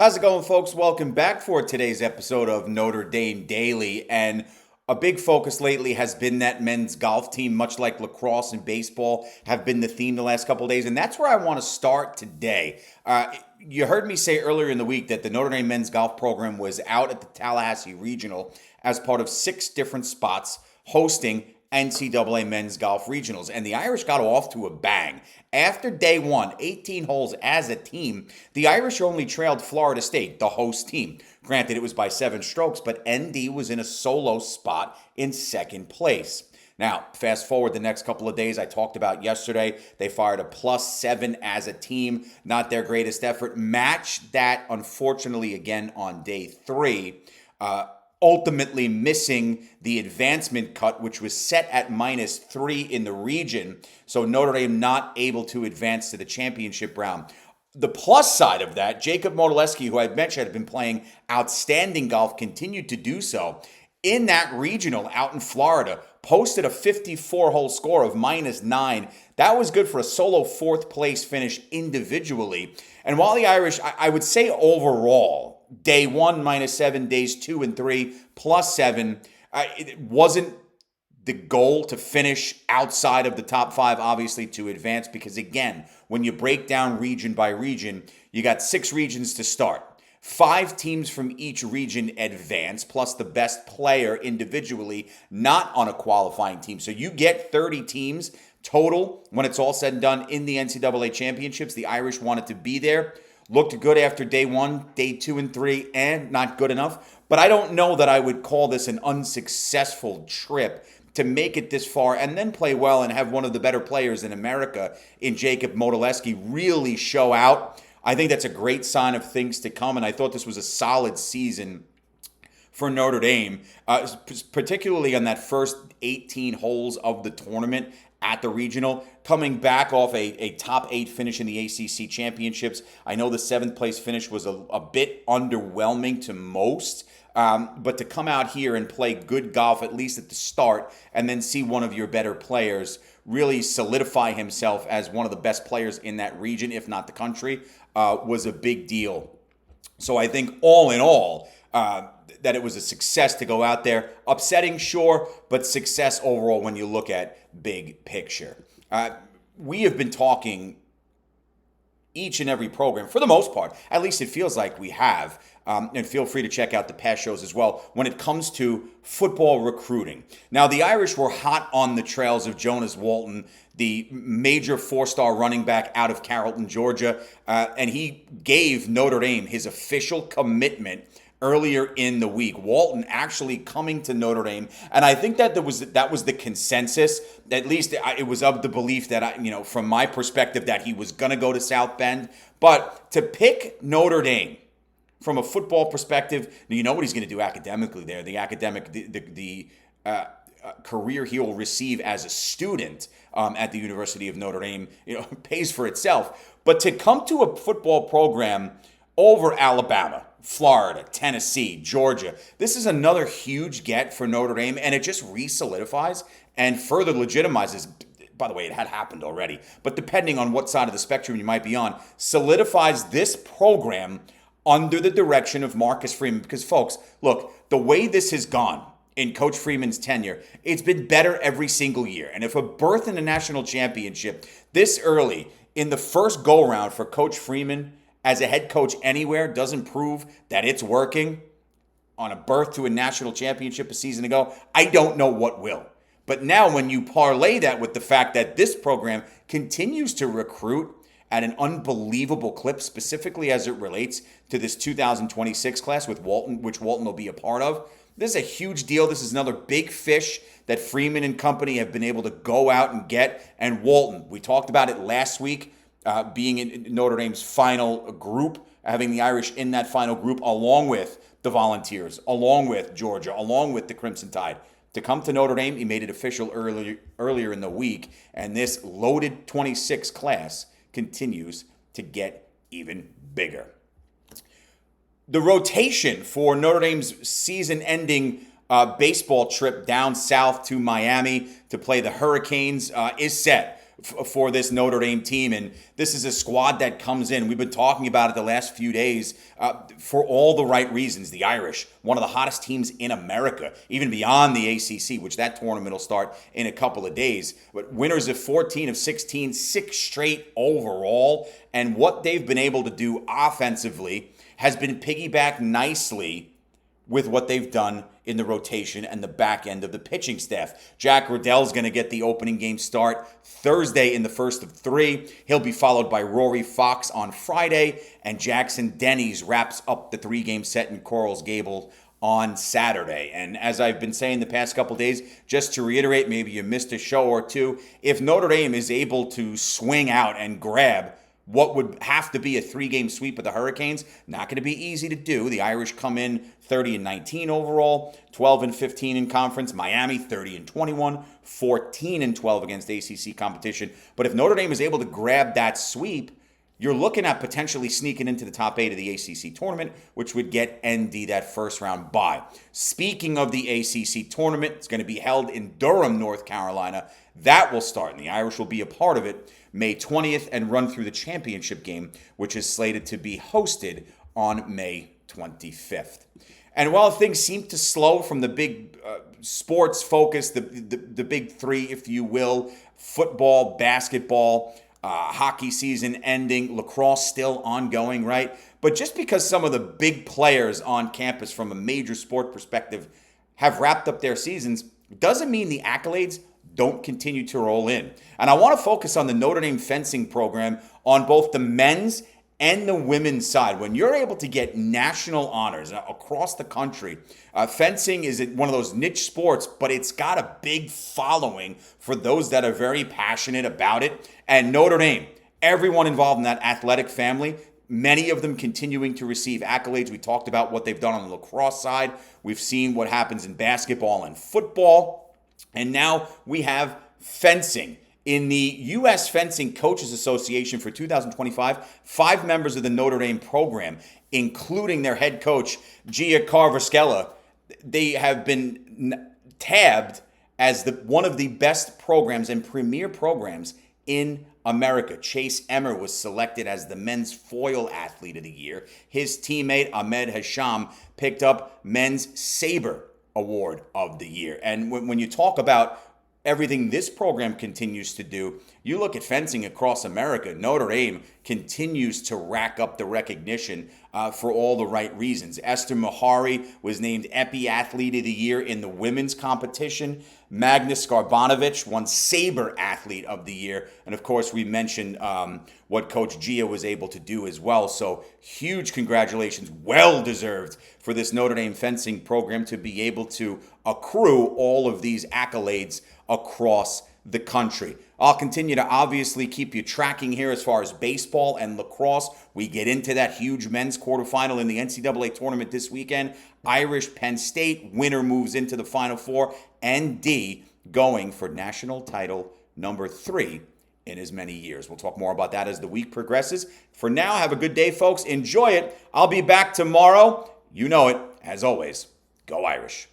How's it going, folks? Welcome back for today's episode of Notre Dame Daily. And a big focus lately has been that men's golf team, much like lacrosse and baseball have been the theme the last couple of days. And that's where I want to start today. You heard me say earlier in the week that the Notre Dame men's golf program was out at the Tallahassee Regional as part of 6 different spots hosting NCAA men's golf regionals. And the Irish got off to a bang. After day one, 18 holes as a team, the Irish only trailed Florida State, the host team. Granted, it was by 7 strokes, but ND was in a solo spot in second place. Now, fast forward the next couple of days, I talked about yesterday, they fired a +7 as a team. Not their greatest effort. Matched that, unfortunately, again on day 3. Ultimately missing the advancement cut, which was set at -3 in the region. So Notre Dame not able to advance to the championship round. The plus side of that, Jacob Modeleski, who I mentioned had been playing outstanding golf, continued to do so. In that regional out in Florida, posted a 54-hole score of -9. That was good for a solo 4th place finish individually. And while the Irish, I would say overall, day 1 -7, days 2 and 3 +7, it wasn't the goal to finish outside of the top 5, obviously, to advance, because again, when you break down region by region, you got 6 regions to start. 5 teams from each region advance, plus the best player individually, not on a qualifying team. So you get 30 teams total when it's all said and done in the NCAA championships. The Irish wanted to be there. Looked good after day 1, day 2 and 3, and not good enough. But I don't know that I would call this an unsuccessful trip to make it this far and then play well and have one of the better players in America in Jacob Modeleski really show out. I think that's a great sign of things to come, and I thought this was a solid season for Notre Dame, particularly on that first 18 holes of the tournament at the regional, coming back off a top 8 finish in the ACC championships. I know the 7th place finish was a bit underwhelming to most, but to come out here and play good golf, at least at the start, and then see one of your better players really solidify himself as one of the best players in that region, if not the country, was a big deal. So I think all in all, that it was a success to go out there. Upsetting, sure, but success overall when you look at big picture. We have been talking each and every program, for the most part, at least it feels like we have, and feel free to check out the past shows as well, when it comes to football recruiting. Now, the Irish were hot on the trails of Jonas Walton, the major 4-star running back out of Carrollton, Georgia, and he gave Notre Dame his official commitment earlier in the week. Walton actually coming to Notre Dame, and I think that was the consensus. At least it was of the belief that from my perspective, that he was going to go to South Bend. But to pick Notre Dame from a football perspective, you know what he's going to do academically there. The academic, the career he will receive as a student at the University of Notre Dame, pays for itself. But to come to a football program over Alabama, Florida, Tennessee, Georgia, this is another huge get for Notre Dame, and it just re-solidifies and further legitimizes. By the way, it had happened already, but depending on what side of the spectrum you might be on, solidifies this program under the direction of Marcus Freeman. Because, folks, look, the way this has gone in Coach Freeman's tenure, it's been better every single year. And if a berth in the national championship this early in the first go-round for Coach Freeman as a head coach anywhere doesn't prove that it's working on a berth to a national championship a season ago, I don't know what will. But now when you parlay that with the fact that this program continues to recruit at an unbelievable clip, specifically as it relates to this 2026 class with Walton, which Walton will be a part of, this is a huge deal. This is another big fish that Freeman and company have been able to go out and get. And Walton, we talked about it last week, being in Notre Dame's final group, having the Irish in that final group, along with the Volunteers, along with Georgia, along with the Crimson Tide. To come to Notre Dame, he made it official earlier in the week, and this loaded 26 class continues to get even bigger. The rotation for Notre Dame's season-ending baseball trip down south to Miami to play the Hurricanes is set. for this Notre Dame team. And this is a squad that comes in. We've been talking about it the last few days for all the right reasons. The Irish, one of the hottest teams in America, even beyond the ACC, which that tournament will start in a couple of days. But winners of 14 of 16, 6 straight overall. And what they've been able to do offensively has been piggybacked nicely with what they've done in the rotation and the back end of the pitching staff. Jack Riddell's going to get the opening game start Thursday in the first of 3. He'll be followed by Rory Fox on Friday, and Jackson Denny's wraps up the 3-game set in Corals Gable on Saturday. And as I've been saying the past couple days, just to reiterate, maybe you missed a show or two, if Notre Dame is able to swing out and grab what would have to be a 3-game sweep of the Hurricanes, not going to be easy to do. The Irish come in 30-19 overall, 12-15 in conference. Miami 30-21, 14-12 against ACC competition. But if Notre Dame is able to grab that sweep, you're looking at potentially sneaking into the top 8 of the ACC tournament, which would get ND that first round bye. Speaking of the ACC tournament, it's going to be held in Durham, North Carolina. That will start, and the Irish will be a part of it May 20th and run through the championship game, which is slated to be hosted on May 25th. And while things seem to slow from the big sports focus, the big 3, if you will, football, basketball, hockey season ending, lacrosse still ongoing, right? But just because some of the big players on campus from a major sport perspective have wrapped up their seasons doesn't mean the accolades don't continue to roll in. And I want to focus on the Notre Dame fencing program on both the men's and the women's side. When you're able to get national honors across the country, fencing is one of those niche sports, but it's got a big following for those that are very passionate about it. And Notre Dame, everyone involved in that athletic family, many of them continuing to receive accolades. We talked about what they've done on the lacrosse side. We've seen what happens in basketball and football. And now we have fencing. In the U.S. Fencing Coaches Association for 2025, 5 members of the Notre Dame program, including their head coach, Gia Carvaskella, they have been tabbed as one of the best programs and premier programs in America. Chase Emmer was selected as the men's foil athlete of the year. His teammate, Ahmed Hasham, picked up men's saber award of the year. And when you talk about everything this program continues to do, you look at fencing across America, Notre Dame continues to rack up the recognition for all the right reasons. Esther Mahari was named Epi Athlete of the Year in the women's competition. Magnus Garbanovich won Saber Athlete of the Year. And of course, we mentioned what Coach Gia was able to do as well. So huge congratulations, well deserved for this Notre Dame fencing program to be able to accrue all of these accolades across the country. I'll continue to obviously keep you tracking here as far as baseball and lacrosse. We get into that huge men's quarterfinal in the NCAA tournament this weekend. Irish Penn State winner moves into the Final Four. ND going for national title number 3 in as many years. We'll talk more about that as the week progresses. For now, have a good day, folks. Enjoy it. I'll be back tomorrow. You know it. As always, go Irish.